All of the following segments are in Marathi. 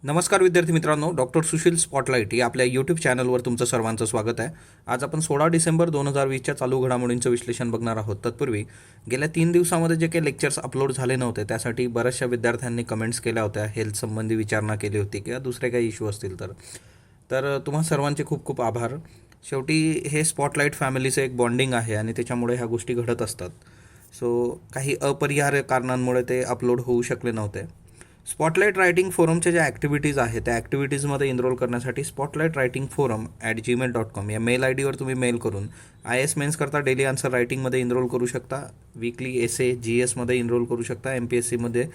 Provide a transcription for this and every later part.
नमस्कार विद्यार्थी मित्रांनो, डॉक्टर सुशील स्पॉटलाईट या आपल्या यूट्यूब चॅनलवर तुमचं सर्वांचं स्वागत आहे. आज आपण 16 डिसेंबर 2020च्या चालू घडामोडींचं विश्लेषण बघणार आहोत. तत्पूर्वी गेल्या 3 दिवसामध्ये जे काही लेक्चर्स अपलोड झाले नव्हते त्यासाठी बऱ्याचशा विद्यार्थ्यांनी कमेंट्स केल्या होत्या, हेल्थ संबंधी विचारणा केली होती किंवा दुसरे काही इश्यू असतील तर तुम्हा सर्वांचे खूप खूप आभार. शेवटी हे स्पॉटलाईट फॅमिलीचं एक बॉन्डिंग आहे आणि त्याच्यामुळे ह्या गोष्टी घडत असतात. सो काही अपरिहार्य कारणांमुळे ते अपलोड होऊ शकले नव्हते. स्पॉटलाईट रायटिंग फोरमच्या ज्या ॲक्टिव्हिटीज आहेत त्या ॲक्टिव्हिटीजमध्ये इनरोल करण्यासाठी spotlightritingforum@gmail.com या मेल आय डीवर तुम्ही मेल करून IAS मेन्स करता डेली आन्सर रायटिंगमध्ये इनरोल करू शकता, वीकली एसे GSमध्ये इनरोल करू शकता, MPSCमध्ये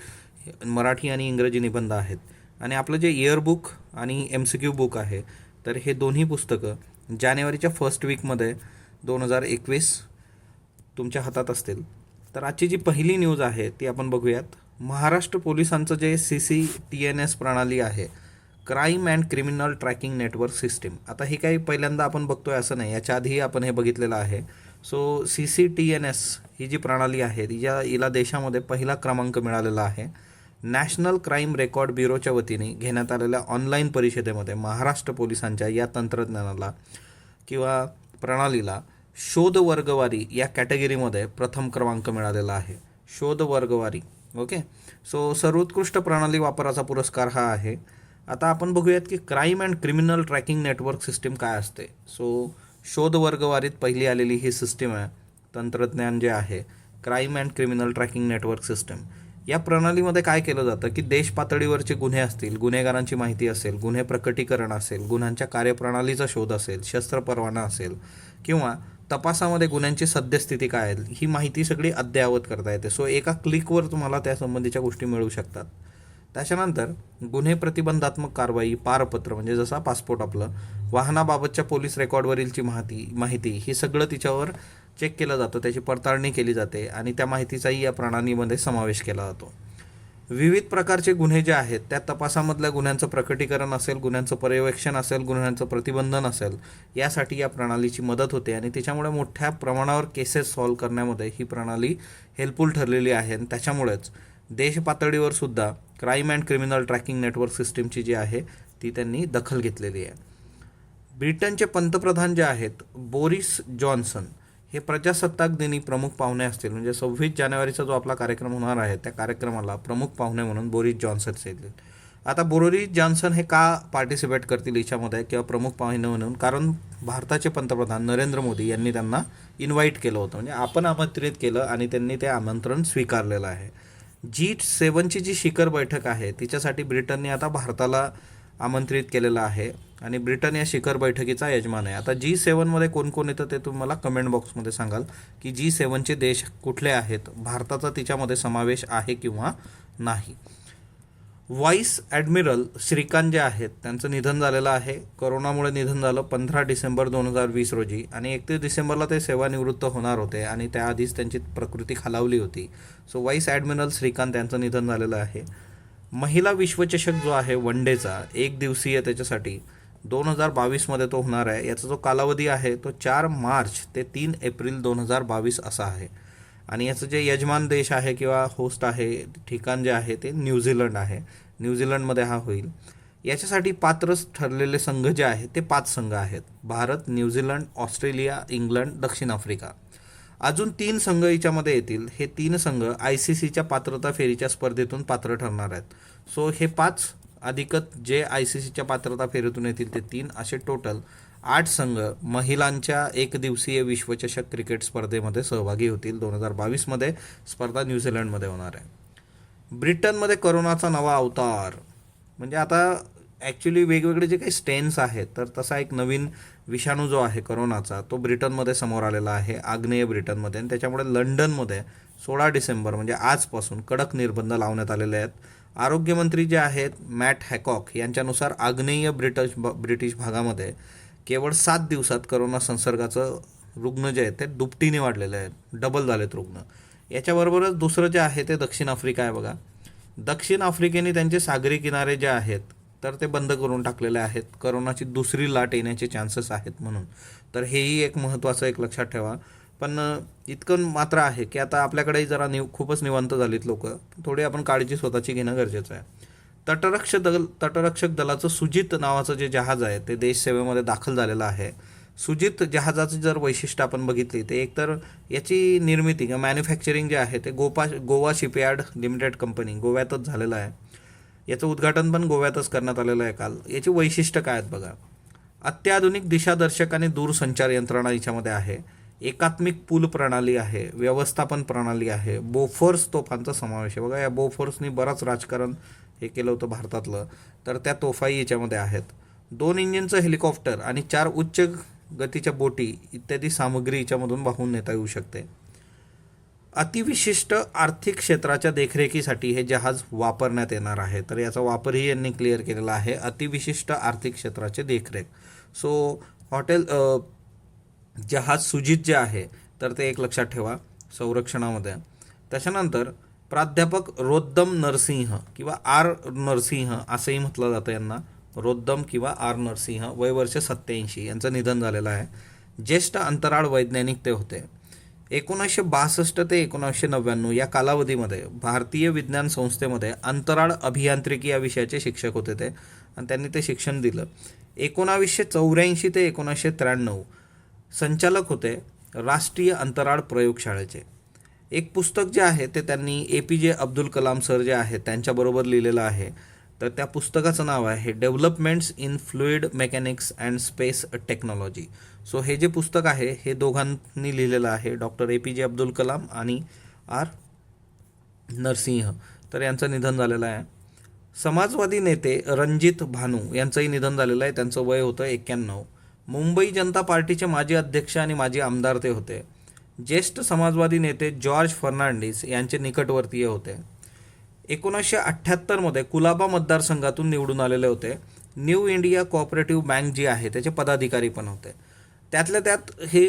मराठी आणि इंग्रजी निबंध आहेत. आणि आपलं जे इयरबुक आणि MCQ बुक आहे तर हे दोन्ही पुस्तकं जानेवारीच्या फर्स्ट वीकमध्ये 2021 तुमच्या हातात असतील. तर आजची जी पहिली न्यूज आहे ती आपण बघूयात. महाराष्ट्र पोलिसांचं जे CCTNS प्रणाली आहे, crime and criminal tracking network system. आता ही काही पहिल्यांदा आपण बघतोय असं नाही, याच्या आधीही आपण हे बघितलेलं आहे. सो CCTNS ही जी प्रणाली आहे हिला देशामध्ये पहिला क्रमांक मिळालेला आहे. नॅशनल क्राईम रेकॉर्ड ब्युरोच्या वतीने घेण्यात आलेल्या ऑनलाईन परिषदेमध्ये महाराष्ट्र पोलिसांच्या या तंत्रज्ञानाला किंवा प्रणालीला शोध वर्गवारी या कॅटेगरीमध्ये प्रथम क्रमांक मिळालेला आहे. शोध वर्गवारी, ओके. सो सर्वोत्कृष्ट प्रणाली वापराचा पुरस्कार हा आहे. आता आपण बघूयात की crime and criminal tracking network system काय असते. सो शोध वर्गवारीत पहिली आलेली ही सिस्टीम आहे, तंत्रज्ञान जे आहे crime and criminal tracking network system. या प्रणालीमध्ये काय केलं जातं की देश पातळीवरचे गुन्हे असतील, गुन्हेगारांची माहिती असेल, गुन्हे प्रकटीकरण असेल, गुन्ह्यांच्या कार्यप्रणालीचा शोध असेल, शस्त्र परवाना असेल किंवा तपासामध्ये गुन्ह्यांची सद्यस्थिती काय आहे ही माहिती सगळी अद्ययावत करता येते. सो एका क्लिकवर तुम्हाला त्यासंबंधीच्या गोष्टी मिळू शकतात. त्याच्यानंतर गुन्हे प्रतिबंधात्मक कारवाई, पारपत्र म्हणजे जसा पासपोर्ट आपलं, वाहनाबाबतच्या पोलीस रेकॉर्डवरीलची माहिती ही सगळं तिच्यावर चेक केलं जातं, त्याची पडताळणी केली जाते आणि त्या माहितीचाही या प्रणालीमध्ये समावेश केला जातो. विविध प्रकारचे गुन्हे जे आहेत त्या तपासामधल्या गुन्ह्यांचं प्रकटीकरण असेल, गुन्ह्यांचं पर्यवेक्षण असेल, गुन्ह्यांचं प्रतिबंधन असेल, यासाठी या प्रणालीची मदत होते आणि त्याच्यामुळे मोठ्या प्रमाणावर केसेस सॉल्व्ह करण्यामध्ये ही प्रणाली हेल्पफुल ठरलेली आहे. आणि त्याच्यामुळेच देश पातळीवर सुद्धा crime and criminal tracking network सिस्टीमची जी आहे ती त्यांनी दखल घेतलेली आहे. ब्रिटनचे पंतप्रधान जे आहेत बोरिस जॉन्सन हे प्रजासत्ताक दिनी प्रमुख पाहुणे असतील. म्हणजे 26 जानेवारीचा जो आपला कार्यक्रम होणार आहे त्या कार्यक्रमाला प्रमुख पाहुणे म्हणून बोरिस जॉन्सन येतील. आता बोरिस जॉन्सन हे का पार्टिसिपेट करतील याच्यामध्ये किंवा प्रमुख पाहुणे म्हणून, कारण भारताचे पंतप्रधान नरेंद्र मोदी यांनी त्यांना इन्व्हाइट केलं होतं, म्हणजे आपण आमंत्रित केलं आणि त्यांनी ते आमंत्रण स्वीकारलेलं आहे. G7ची जी शिखर बैठक आहे तिच्यासाठी ब्रिटनने आता भारताला आमंत्रित केलेलं आहे आणि ब्रिटन या शिखर बैठकीचा यजमान आहे. आता G7मध्ये कोण कोण येतं ते तुम्हाला कमेंट बॉक्समध्ये सांगाल की G7चे देश कुठले आहेत, भारताचा तिच्यामध्ये समावेश आहे किंवा नाही. व्हाईस ॲडमिरल श्रीकांत जे आहेत त्यांचं निधन झालेलं आहे. कोरोनामुळे निधन झालं 15 डिसेंबर 2020 रोजी आणि 31 डिसेंबरला ते सेवानिवृत्त होणार होते आणि त्याआधीच त्यांची प्रकृती खालावली होती. सो व्हाईस ॲडमिरल श्रीकांत यांचं निधन झालेलं आहे. महिला विश्वचषक जो आहे वन डेचा, एक दिवसीय, त्याच्यासाठी 2022मध्ये तो होणार आहे. याचा जो कालावधी आहे तो 4 मार्च ते 3 एप्रिल 2022 असा आहे. आणि याचं जे यजमान देश आहे किंवा होस्ट आहे ठिकाण जे आहे ते न्यूझीलंड आहे. न्यूझीलंडमध्ये हा होईल. याच्यासाठी पात्र ठरलेले संघ जे आहेत ते 5 संघ आहेत: भारत, न्यूझीलंड, ऑस्ट्रेलिया, इंग्लंड, दक्षिण आफ्रिका. अजून 3 संघ याच्यामध्ये येतील. हे 3 संघ ICCच्या पात्रता फेरीच्या स्पर्धेतून पात्र ठरणार आहेत. सो हे 5 अधिकत जे ICCच्या पात्रता फेरीतून येतील ते 3, असे टोटल 8 संघ महिलांच्या एक दिवसीय विश्वचषक क्रिकेट स्पर्धेमध्ये सहभागी होतील. 2022मध्ये स्पर्धा न्यूझीलंडमध्ये होणार आहे. ब्रिटनमध्ये करोनाचा नवा अवतार, म्हणजे आता ॲक्च्युली वेगवेगळे जे काही स्टेन्स आहेत तर तसा एक नवीन विषाणू जो आहे करोनाचा तो ब्रिटनमध्ये समोर आलेला आहे, आग्नेय ब्रिटनमध्ये. आणि त्याच्यामुळे लंडनमध्ये 16 डिसेंबर म्हणजे आजपासून कडक निर्बंध लावण्यात आलेले आहेत. आरोग्यमंत्री जे आहेत मॅट हॅकॉक यांच्यानुसार आग्नेय ब्रिटिश भागामध्ये केवळ 7 दिवसात करोना संसर्गाचं रुग्ण जे आहेत ते दुपटीने वाढलेले आहेत, डबल झालेत रुग्ण. याच्याबरोबरच दुसरं जे आहे ते दक्षिण आफ्रिका आहे. बघा, दक्षिण आफ्रिकेने त्यांचे सागरी किनारे जे आहेत तर ते बंद करून टाकलेले आहेत, करोनाची दुसरी लाट येण्याचे चान्सेस आहेत म्हणून. तर हेही एक महत्त्वाचं एक लक्षात ठेवा. पण इतकं मात्र आहे की आता आपल्याकडेही जरा खूपच निवांत झालीत लोक, थोडी आपण काळजी स्वतःची घेणं गरजेचं आहे. तटरक्षक दलाचं सुजित नावाचं जे जहाज आहे ते देशसेवेमध्ये दाखल झालेलं आहे. सुजित जहाजाची जर वैशिष्ट्य आपण बघितली ते एकतर याची निर्मिती किंवा मॅन्युफॅक्चरिंग जे आहे ते गोवा शिपयार्ड लिमिटेड कंपनी गोव्यातच झालेलं आहे. याचं उद्घाटन पण गोव्यातच करण्यात आलेलं आहे काल. याची वैशिष्ट्य काय आहेत बघा. अत्याधुनिक दिशादर्शक आणि दूरसंचार यंत्रणा याच्यामध्ये आहे. एकात्मिक पूल प्रणाली आहे, व्यवस्थापन प्रणाली आहे, बोफोर्स तोफांचा समावेश आहे. बघा या बोफोर्सनी बराच राजकारण हे केलं होतं भारतातलं, तर त्या तोफाही याच्यामध्ये आहेत. 2 इंजिनचं हेलिकॉप्टर आणि 4 उच्च गतीच्या बोटी इत्यादी सामग्री याच्यामधून वाहून नेता येऊ शकते. अतिविशिष्ट आर्थिक क्षेत्राच्या देखरेखीसाठी हे जहाज वापरण्यात येणार आहे. तर याचा वापरही यांनी क्लिअर केलेला आहे. अतिविशिष्ट आर्थिक क्षेत्राचे देखरेख. सो जहाज सुजित जे आहे तर ते एक लक्षात ठेवा संरक्षणामध्ये. त्याच्यानंतर प्राध्यापक रोद्दम नरसिंह किंवा आर नरसिंह असंही म्हटलं जातं यांना, रोद्दम किंवा आर नरसिंह, वय वर्ष 87, यांचं निधन झालेलं आहे. ज्येष्ठ अंतराळ वैज्ञानिक ते होते. 1962 ते 1999 या कालावधीमध्ये भारतीय विज्ञान संस्थेमध्ये अंतराळ अभियांत्रिकी या विषयाचे शिक्षक होते ते, आणि त्यांनी ते शिक्षण दिलं. 1984 ते 1993 संचालक होते राष्ट्रीय अंतराळ प्रयोगशाळेचे. एक पुस्तक जे आहे ते त्यांनी APJ अब्दुल कलाम सर जे आहेत त्यांच्याबरोबर लिहिलेलं आहे. तर त्या पुस्तकाचं नाव आहे developments in fluid mechanics and space technology. So हे जे पुस्तक आहे हे दोघांनी लिहिलेलं आहे, डॉक्टर APJ अब्दुल कलाम आणि आर नरसिंह. तर यांचं निधन झालेलं आहे. समाजवादी नेते रणजित भानू यांचंही निधन झालेलं आहे. त्यांचं वय होतं 91. मुंबई जनता पार्टीचे माजी अध्यक्ष आणि माजी आमदार ते होते. ज्येष्ठ समाजवादी नेते जॉर्ज फर्नांडिस यांचे निकटवर्तीय होते. 1978 कुलाबा मतदारसंघातून निवडून आलेले होते. न्यू इंडिया कोऑपरेटिव्ह बँक जी आहे त्याचे पदाधिकारी पण होते. त्यातल्या त्यात हे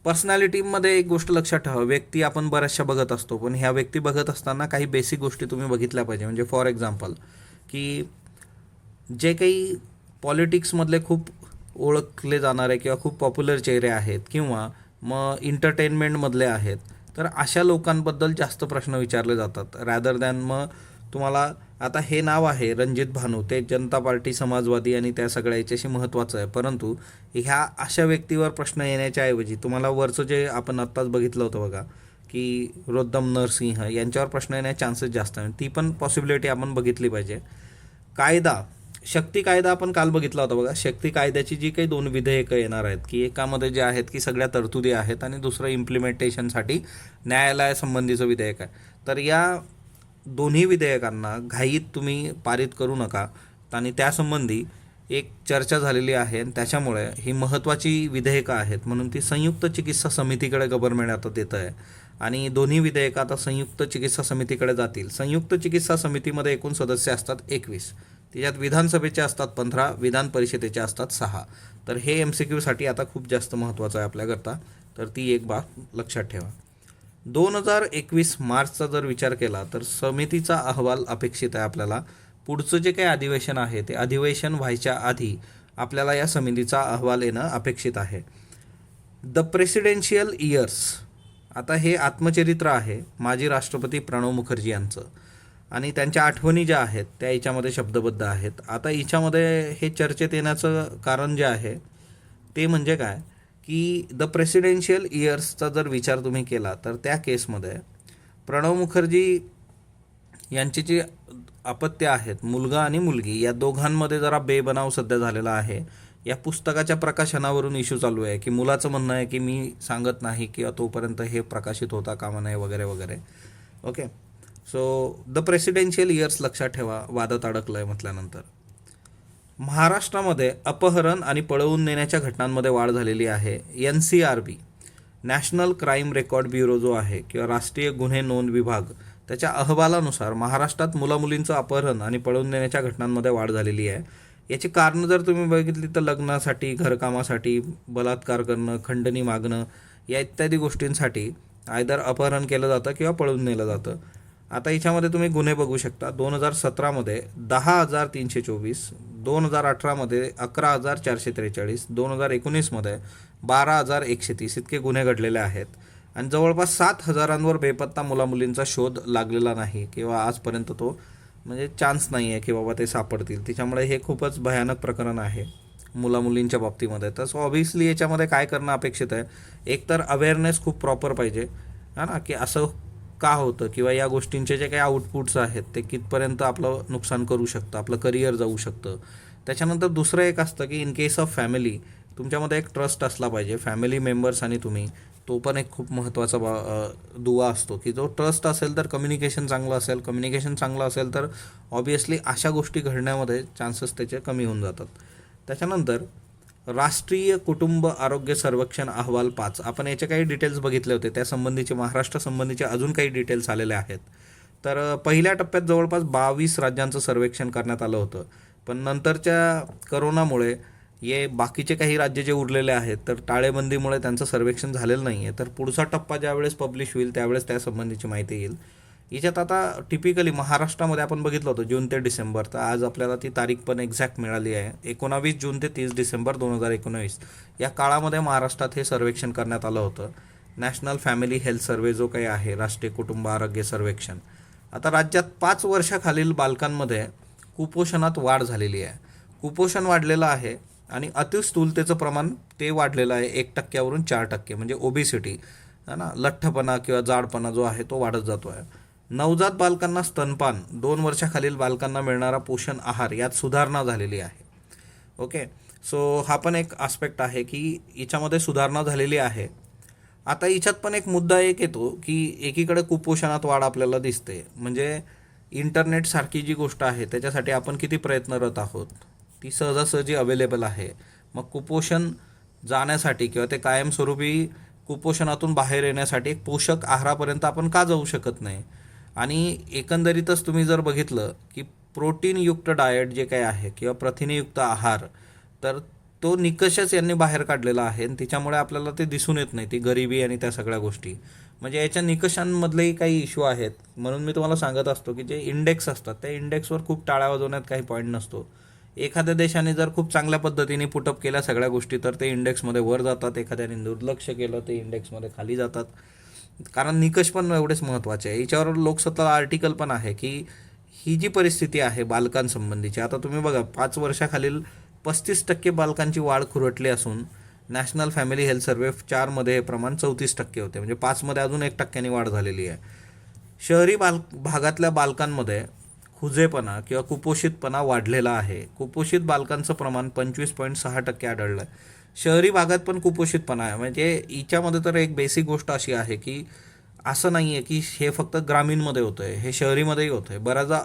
पर्सनॅलिटीमध्ये एक गोष्ट लक्षात ठेवा, व्यक्ती आपण बऱ्याचशा बघत असतो, पण ह्या व्यक्ती बघत असताना काही बेसिक गोष्टी तुम्ही बघितल्या पाहिजे. म्हणजे फॉर एक्झाम्पल की जे काही पॉलिटिक्समधले खूप ओळखले जाणारे किंवा खूप पॉप्युलर चेहरे आहेत किंवा मग एंटरटेनमेंटमधले आहेत, तर अशा लोकांबद्दल जास्त प्रश्न विचारले जातात रॅदर दॅन मग तुम्हाला. आता हे नाव आहे रणजित भानू, ते जनता पार्टी, समाजवादी आणि त्या सगळ्या याच्याशी महत्त्वाचं आहे, परंतु ह्या अशा व्यक्तीवर प्रश्न येण्याच्या ऐवजी तुम्हाला वरचं जे आपण आत्ताच बघितलं होतं बघा की रोद्दम नरसिंह यांच्यावर प्रश्न येण्याचे चान्सेस जास्त आहेत. ती पण पॉसिबिलिटी आपण बघितली पाहिजे. कायदा, शक्ती कायदा आपण काल बघितला होता बघा. शक्ती कायद्याची जी काही 2 विधेयकं येणार आहेत की एकामध्ये जे आहेत की सगळ्या तरतुदी आहेत आणि दुसरं इम्प्लिमेंटेशनसाठी न्यायालयासंबंधीचं विधेयक आहे. तर या दोन्ही विधेयकांना घाईत तुम्ही पारित करू नका, आणि त्यासंबंधी एक चर्चा झालेली आहे आणि त्याच्यामुळे ही महत्त्वाची विधेयकं आहेत म्हणून ती संयुक्त चिकित्सा समितीकडे गव्हर्नमेंट आता देतं आहे आणि दोन्ही विधेयकं आता संयुक्त चिकित्सा समितीकडे जातील. संयुक्त चिकित्सा समितीमध्ये एकूण सदस्य असतात 21. त्याच्यात विधानसभेचे असतात 15, विधान परिषदेचे असतात 6. तर हे MCQसाठी आता खूप जास्त महत्त्वाचं आहे आपल्याकरता, तर ती एक बाब लक्षात ठेवा. 2021 मार्चचा जर विचार केला तर समितीचा अहवाल अपेक्षित आहे आपल्याला. पुढचं जे काही अधिवेशन आहे ते अधिवेशन व्हायच्या आधी आपल्याला या समितीचा अहवाल येणं अपेक्षित आहे. द प्रेसिडेन्शियल इयर्स, आता हे आत्मचरित्र आहे माजी राष्ट्रपती प्रणव मुखर्जी यांचं, आणि त्यांच्या आठवणी ज्या आहेत त्या याच्यामध्ये शब्दबद्ध आहेत. आता याच्यामध्ये हे चर्चेत येण्याचं कारण जे आहे ते म्हणजे काय की द प्रेसिडेन्शियल इयर्सचा जर विचार तुम्ही केला तर त्या केसमध्ये प्रणव मुखर्जी यांची जी अपत्य आहेत, मुलगा आणि मुलगी, या दोघांमध्ये जरा बेबनाव सध्या झालेला आहे. या पुस्तकाच्या प्रकाशनावरून इश्यू चालू आहे की मुलाचं म्हणणं आहे की मी सांगत नाही किंवा तोपर्यंत हे प्रकाशित होता कामा नये वगैरे वगैरे. Okay, so the presidential years लक्षात ठेवा, वादात अडकलं आहे म्हटल्यानंतर. महाराष्ट्रामध्ये अपहरण आणि पळवून नेण्याच्या घटनांमध्ये वाढ झालेली आहे. NCRB, national crime record bureau जो आहे किंवा राष्ट्रीय गुन्हे नोंद विभाग, त्याच्या अहवालानुसार महाराष्ट्रात मुलामुलींचं अपहरण आणि पळवून नेण्याच्या घटनांमध्ये वाढ झालेली आहे. याची कारणं जर तुम्ही बघितली तर लग्नासाठी, घरकामासाठी, बलात्कार करणं, खंडणी मागणं या इत्यादी गोष्टींसाठी आयदर अपहरण केलं जातं किंवा पळवून नेलं जातं. आता याच्यामध्ये तुम्ही गुन्हे बघू शकता. 2017 10,324, 2018 11,443, 2019 12,130 इतके गुन्हे घडलेले आहेत आणि जवळपास 7,000 बेपत्ता मुलामुलींचा शोध लागलेला नाही किंवा आजपर्यंत तो म्हणजे चान्स नाही आहे की बाबा ते सापडतील. त्याच्यामुळे हे खूपच भयानक प्रकरण आहे मुलामुलींच्या बाबतीमध्ये. तर ऑब्व्हियसली याच्यामध्ये काय करणं अपेक्षित आहे, एक तर अवेअरनेस खूप प्रॉपर पाहिजे, हा ना, की असं का होतं किंवा या गोष्टींचे जे काही आउटपुट्स आहेत ते कितपर्यंत आपलं नुकसान करू शकतं, आपलं करिअर जाऊ शकतं. त्याच्यानंतर दुसरं एक असतं की इन केस ऑफ फॅमिली तुमच्यामध्ये एक ट्रस्ट असला पाहिजे, फॅमिली मेंबर्स आणि तुम्ही. तो पण एक खूप महत्त्वाचा दुवा असतो की जो ट्रस्ट असेल तर कम्युनिकेशन चांगलं असेल, कम्युनिकेशन चांगलं असेल तर ऑब्व्हियसली अशा गोष्टी घडण्यामध्ये चान्सेस त्याचे कमी होऊन जातात. त्याच्यानंतर राष्ट्रीय कुटुंब आरोग्य सर्वेक्षण अहवाल 5, आपण याचे काही डिटेल्स बघितले होते, त्या संबंधीचे महाराष्ट्र संबंधीचे अजून काही डिटेल्स आलेले आहेत. तर पहिल्या टप्प्यात जवळपास 22 राज्यांचं सर्वेक्षण करण्यात आलं होतं, पण नंतरच्या करोनामुळे हे बाकीचे काही राज्य जे उरलेले आहेत तर टाळेबंदीमुळे त्यांचं सर्वेक्षण झालेलं नाही आहे. तर पुढचा टप्पा ज्यावेळेस पब्लिश होईल त्यावेळेस त्यासंबंधीची माहिती येईल. याच्यात आता टिपिकली महाराष्ट्रामध्ये आपण बघितलं होतं जून ते डिसेंबर, तर आज आपल्याला ती तारीख पण एक्झॅक्ट मिळाली आहे, 19 जून ते 30 डिसेंबर 2019. या काळामध्ये महाराष्ट्रात हे सर्वेक्षण करण्यात आलं होतं, नॅशनल फॅमिली हेल्थ सर्वे जो काही आहे, राष्ट्रीय कुटुंब आरोग्य सर्वेक्षण. आता राज्यात 5 वर्षाखालील बालकांमध्ये कुपोषणात वाढ झालेली आहे, कुपोषण वाढलेलं आहे आणि अतिस्थूलतेचं प्रमाण ते वाढलेलं आहे 1% 4%, म्हणजे ओबेसिटी, है ना, लठ्ठपणा किंवा जाडपणा जो आहे तो वाढत जातो आहे. नवजात बालकांना स्तनपान, 2 वर्षाखालील बालकांना मिळणारा पोषण आहार यात सुधारणा झालेली आहे. ओके, सो हा पण एक आस्पेक्ट आहे की याच्यामध्ये सुधारणा झालेली आहे. आता याच्यात पण एक मुद्दा एक येतो की एकीकडे कुपोषणात वाढ आपल्याला दिसते, म्हणजे इंटरनेटसारखी जी गोष्ट आहे त्याच्यासाठी आपण किती प्रयत्नरत आहोत, ती सहजासहजी अवेलेबल आहे. मग कुपोषण जाण्यासाठी किंवा ते कायमस्वरूपी कुपोषणातून बाहेर येण्यासाठी एक पोषक आहारापर्यंत आपण का जाऊ शकत नाही. आणि एकंदरीतच तुम्ही जर बघितलं की प्रोटीनयुक्त डाएट जे काही आहे किंवा प्रथिनेयुक्त आहार, तर तो निकषच यांनी बाहेर काढलेला आहे आणि त्याच्यामुळे आपल्याला ते दिसून येत नाही, ती गरिबी आणि त्या सगळ्या गोष्टी. म्हणजे याच्या निकषांमधलेही काही इश्यू आहेत. म्हणून मी तुम्हाला सांगत असतो की जे इंडेक्स असतात त्या इंडेक्सवर खूप टाळ्या वाजवण्यात काही पॉईंट नसतो. एखाद्या देशाने जर खूप चांगल्या पद्धतीने पुटअप केल्या सगळ्या गोष्टी तर ते इंडेक्समध्ये वर जातात, एखाद्याने दुर्लक्ष केलं ते इंडेक्समध्ये खाली जातात, कारण निकष पण एवढेच महत्त्वाचे आहे. याच्यावर लोकसत्ता आर्टिकल पण आहे की ही जी परिस्थिती आहे बालकांसंबंधीची, आता तुम्ही बघा 5 वर्षाखालील 35% बालकांची वाढ खुरटली असून नॅशनल फॅमिली हेल्थ सर्वे 4मध्ये हे प्रमाण 34% होते, म्हणजे 5मध्ये अजून 1%नी वाढ झालेली आहे. शहरी भागातल्या बालकांमध्ये खुजेपणा किंवा कुपोषितपणा वाढलेला आहे. कुपोषित बालकांचं प्रमाण 25.6% आढळलं आहे. शहरी भागात पण कुपोषितपणा आहे, म्हणजे हिच्यामध्ये तर एक बेसिक गोष्ट अशी आहे की असं नाही आहे की हे फक्त ग्रामीणमध्ये होतं आहे, हे शहरीमध्येही होतं आहे. बऱ्याचदा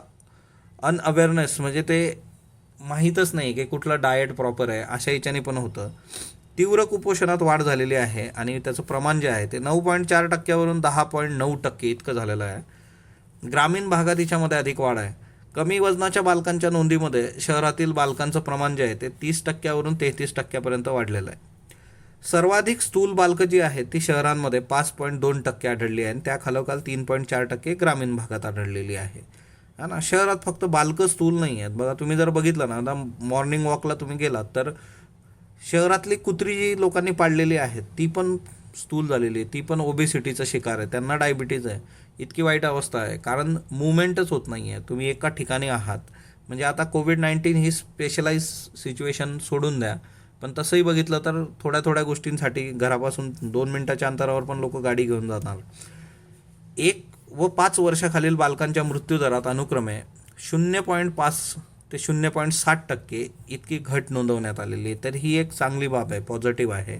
अनअवेअरनेस, म्हणजे ते माहीतच नाही की कुठलं डाएट प्रॉपर आहे, अशा ह्याच्याने पण होतं. तीव्र कुपोषणात वाढ झालेली आहे आणि त्याचं प्रमाण जे आहे ते 9.4%वरून 10.9% इतकं झालेलं आहे. ग्रामीण भागात हिच्यामध्ये अधिक वाढ आहे. कमी वजनाच्या बालकांच्या नोंदीमध्ये शहरातील बालकांचं प्रमाण जे आहे ते 30%वरून 33%पर्यंत वाढलेलं आहे. सर्वाधिक स्थूल बालकं जी आहेत ती शहरांमध्ये 5.2% आढळली आहे आणि त्या खालोखाल 3.4% ग्रामीण भागात आढळलेली आहे, हा ना. शहरात फक्त बालकं स्थूल नाही आहेत. बघा तुम्ही जर बघितलं ना, आता मॉर्निंग वॉकला तुम्ही गेलात तर शहरातली कुत्री जी लोकांनी पाळलेली आहेत ती पण स्थूल झालेली आहे, ती पण ओबेसिटीचा शिकार आहे, त्यांना डायबिटीज आहे. इतकी वाईट अवस्था आहे, कारण मुवमेंटच होत नाही आहे, तुम्ही एका ठिकाणी आहात. म्हणजे आता कोविड-19 ही स्पेशलाइज सिच्युएशन सोडून द्या, पण तसंही बघितलं तर थोड्या थोड्या गोष्टींसाठी घरापासून 2 मिनिटाच्या अंतरावर पण लोक गाडी घेऊन जाणार. 1 व 5 वर्षाखालील बालकांच्या मृत्यूदरात अनुक्रमे 0.5 ते 0.7% इतकी घट नोंदवण्यात आलेली आहे. तर ही एक चांगली बाब आहे, पॉझिटिव्ह आहे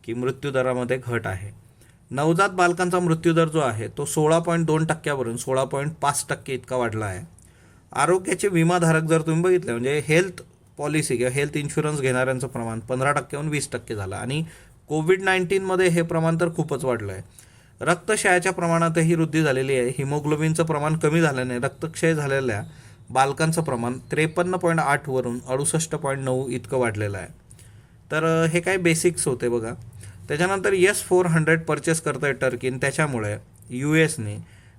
की मृत्यूदरामध्ये घट आहे. नवजात बालकांचा मृत्यूदर जो आहे तो 16.2%वरून 16.5% इतका वाढला आहे. आरोग्याचे विमाधारक जर तुम्ही बघितले, म्हणजे हेल्थ पॉलिसी किंवा हेल्थ इन्शुरन्स घेणाऱ्यांचं प्रमाण 15%वरून 20% झालं आणि कोविड-19मध्ये हे प्रमाण तर खूपच वाढलं आहे. रक्तक्षयाच्या प्रमाणातही वृद्धी झालेली आहे. हिमोग्लोबिनचं प्रमाण कमी झाल्याने रक्तक्षय झालेल्या बालकांचं प्रमाण 53.8वरून 68.9 इतकं वाढलेलं आहे. तर हे काय बेसिक्स होते बघा. त्याच्यानंतर S-400 परचेस करतोय टर्की, त्याच्यामुळे US ने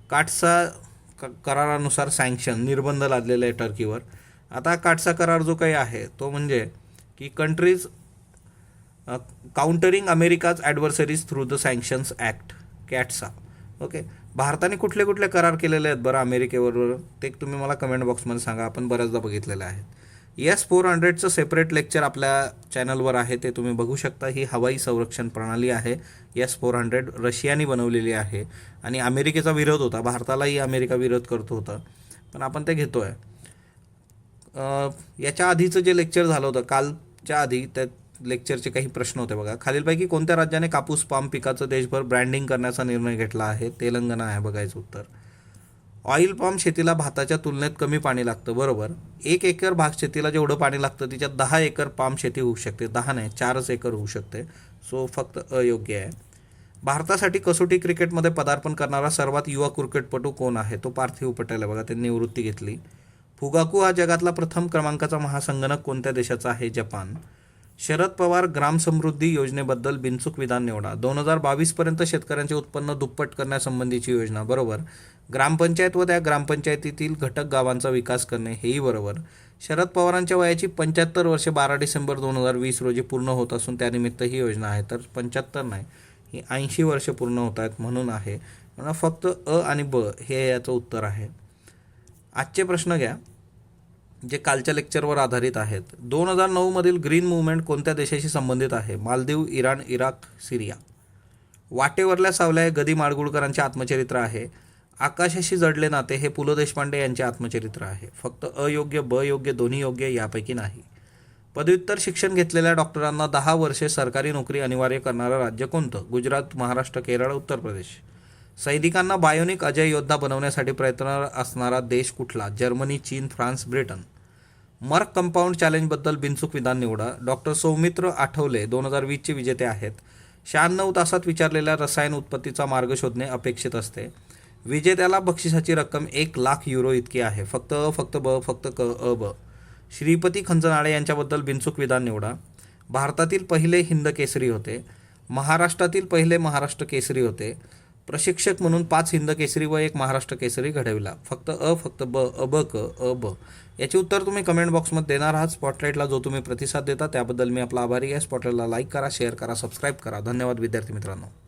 काटसा करारानुसार सँक्शन निर्बंध लादलेले आहे टर्कीवर. आता काटसा करार जो काही आहे तो म्हणजे की countries countering America's adversaries through the sanctions act, CAATSA. Okay, भारताने कुठले कुठले करार केलेले आहेत बरं अमेरिकेबरोबर, ते तुम्ही मला कमेंट बॉक्समध्ये सांगा. आपण बऱ्याचदा बघितलेलं आहे. S-400चं सेपरेट लेक्चर आपल्या चॅनलवर आहे, ते तुम्ही बघू शकता. ही हवाई संरक्षण प्रणाली आहे. S-400 रशियाने बनवलेली आहे आणि अमेरिकेचा विरोध होता, भारतालाही अमेरिका विरोध करतो होता, पण आपण ते घेतो आहे. याच्या आधीचं जे लेक्चर झालं होतं कालच्या आधी, त्या लेक्चरचे काही प्रश्न होते बघा. खालीलपैकी कोणत्या राज्याने कापूस पाम पिकाचं देशभर ब्रँडिंग करण्याचा निर्णय घेतला आहे? तेलंगणा आहे बघायचं उत्तर. ऑइल पाम शेतीला भाताच्या तुलनेत कमी पाणी लागतं, बरोबर. 1 एकर भात शेतीला जेवढं पाणी लागतं तिच्यात 10 एकर पाम शेती होऊ शकते. 10 नाही, 4च एकर होऊ शकते. सो फक्त अयोग्य आहे. भारतासाठी कसोटी क्रिकेटमध्ये पदार्पण करणारा सर्वात युवा क्रिकेटपटू कोण आहे? तो पार्थिव पटेल आहे बघा, त्यांनी निवृत्ती घेतली. फुगाकू हा जगातला प्रथम क्रमांकाचा महासंगणक कोणत्या देशाचा आहे? जपान. शरद पवार ग्राम समृद्धी योजनेबद्दल बिनचूक विधान निवडा. 2022पर्यंत शेतकऱ्यांचे उत्पन्न दुप्पट करण्यासंबंधीची योजना, बरोबर. ग्रामपंचायत व त्या ग्रामपंचायतीतील घटक गावांचा विकास करणे, हेही बरोबर. शरद पवारांच्या वयाची 75 वर्षे 12 डिसेंबर 2020 रोजी पूर्ण होत असून त्यानिमित्त ही योजना आहे. तर 75 नाही, ही 80 वर्षे पूर्ण होत आहेत म्हणून आहे. म्हणून फक्त अ आणि ब हे याचं उत्तर आहे. आजचे प्रश्न घ्या जे कालच्या लेक्चरवर आधारित आहेत. 2009 ग्रीन मूव्हमेंट कोणत्या देशाशी संबंधित आहे? मालदीव, इराण, इराक, सिरिया. वाटेवरल्या सावल्या हे गदी माडगुळकरांचे आत्मचरित्र आहे. आकाशाशी जडले नाते हे पु ल देशपांडे यांचे आत्मचरित्र आहे. फक्त अयोग्य, ब योग्य, दोन्ही योग्य, यापैकी नाही. पदव्युत्तर शिक्षण घेतलेल्या डॉक्टरांना 10 वर्षे सरकारी नोकरी अनिवार्य करणारं राज्य कोणतं? गुजरात, महाराष्ट्र, केरळ, उत्तर प्रदेश. सैनिकांना बायोनिक अजय योद्धा बनवण्यासाठी प्रयत्न असणारा देश कुठला? जर्मनी, चीन, फ्रान्स, ब्रिटन. मर्क कंपाऊंड चॅलेंजबद्दल बिनचूक विधान निवडा. डॉक्टर सौमित्र आठवले 2020चे विजेते आहेत. 96 तासात विचारलेल्या रसायन उत्पत्तीचा मार्ग शोधणे अपेक्षित असते. विजेत्याला बक्षिसाची रक्कम 1,00,000 युरो इतकी आहे. फक्त अ, फक्त ब, फक्त क, अ, ब. श्रीपती खंचनाळे यांच्याबद्दल बिनचूक विधान निवडा. भारतातील पहिले हिंद केसरी होते. महाराष्ट्रातील पहिले महाराष्ट्र केसरी होते. प्रशिक्षक म्हणून 5 हिंद केसरी व 1 महाराष्ट्र केसरी घडविला. फक्त अ, फक्त ब, अ, ब, क, अ, ब. याचे उत्तर तुम्ही कमेंट बॉक्समध्ये देणार आहात. स्पॉटलाईटला जो तुम्ही प्रतिसाद देता त्याबद्दल मी आपला आभारी आहे. स्पॉटलाईटला लाईक करा, शेअर करा, सबस्क्राईब करा. धन्यवाद विद्यार्थी मित्रांनो.